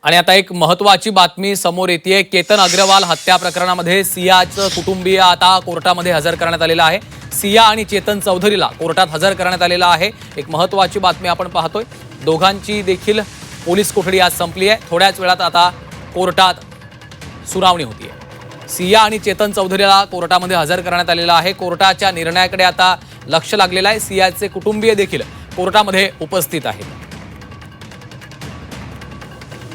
आणि आता एक महत्त्वाची बातमी समोर येते। केतन अग्रवाल हत्या प्रकरणामध्ये सियाचं कुटुंबीय आता कोर्टामध्ये हजर करण्यात आलेलं आहे। सिया आणि चेतन चौधरीला कोर्टात हजर करण्यात आलेलं आहे। एक महत्त्वाची बातमी आपण पाहतोय। दोघांची देखील पोलीस कोठडी आज संपली आहे। थोड्याच वेळात आता कोर्टात सुनावणी होतीये। सिया आणि चेतन चौधरीला कोर्टामध्ये हजर करण्यात आलेलं आहे। कोर्टाच्या निर्णयाकडे आता लक्ष लागलेलं आहे। सियाचे कुटुंबीय देखील कोर्टामध्ये उपस्थित आहेत।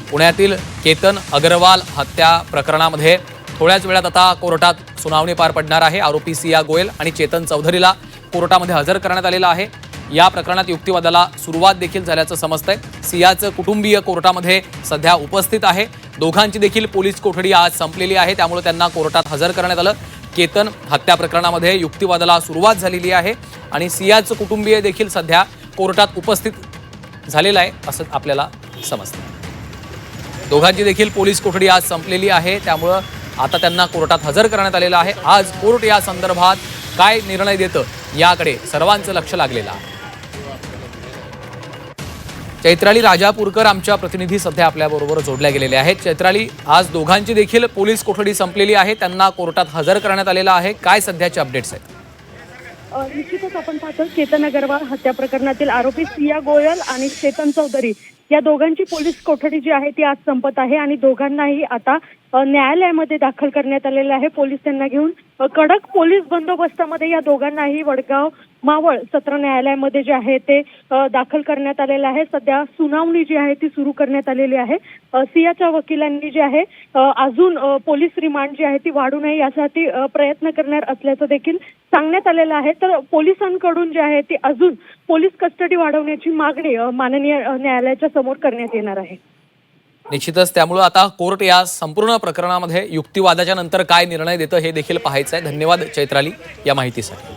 पुण्यातील केतन अग्रवाल हत्या प्रकरणामध्ये थोड्याच वेळात आता कोर्टात सुनावणी पार पडणार आहे। आरोपी सिया गोयल आणि चेतन चौधरीला कोर्टामध्ये हजर करण्यात आलेलं आहे। या प्रकरणात युक्तिवादाला सुरुवात देखील झाल्याचं समजतंय। सियाचं कुटुंबीय कोर्टामध्ये सध्या उपस्थित आहे। दोघांची देखील पोलीस कोठडी आज संपलेली आहे, त्यामुळे त्यांना कोर्टात हजर करण्यात आलं। केतन हत्या प्रकरणामध्ये युक्तिवादाला सुरुवात झालेली आहे आणि सियाचं कुटुंबीय देखील सध्या कोर्टात उपस्थित झालेलं आहे असं आपल्याला समजतं। दोघांची देखील पोलीस कोठडी आज संपलेली आहे, त्यामुळे आता त्यांना कोर्टात हजर करण्यात आलेलं आहे। आज कोर्ट या संदर्भात काय निर्णय देतं याकडे सर्वांचं लक्ष लागलेलं आहे। चैत्राली राजापूरकर आमच्या प्रतिनिधी सध्या आपल्याबरोबर जोडल्या गेलेले आहेत। चैत्राली, आज दोघांची देखील पोलीस कोठडी संपलेली आहे, त्यांना कोर्टात हजर करण्यात आलेलं आहे। काय सध्याचे अपडेट्स आहेत? निश्चितच आपण पाहतो केतन अग्रवाल हत्या प्रकरणातील आरोपी सिया गोयल आणि चेतन चौधरी या दोघांची पोलीस कोठडी जी आहे ती आज संपत आहे आणि दोघांनाही आता न्यायालयामध्ये दाखल करण्यात आलेलं आहे। पोलीस त्यांना घेऊन कडक पोलीस बंदोबस्तामध्ये या दोघांनाही वडगाव मावळ सत्र न्यायालयामध्ये जे आहे ते दाखल करण्यात आलेलं आहे। सध्या सुनावणी जी आहे ती सुरू करण्यात आलेली आहे। सियाच्या वकिलांनी जे आहे अजून पोलीस रिमांड जी आहे ती वाढू नये यासाठी प्रयत्न करणार असल्याचं देखील सांगण्यात आलेलं आहे। तर पोलिसांकडून जे आहे ती अजून पोलीस कस्टडी वाढवण्याची मागणी माननीय न्यायालयाच्या समोर करण्यात येणार आहे। निश्चितच, त्यामुळे आता कोर्ट या संपूर्ण प्रकरणामध्ये युक्तिवादाच्या नंतर काय निर्णय देतं हे देखील पाहायचं आहे। धन्यवाद चैत्राली या माहितीसाठी।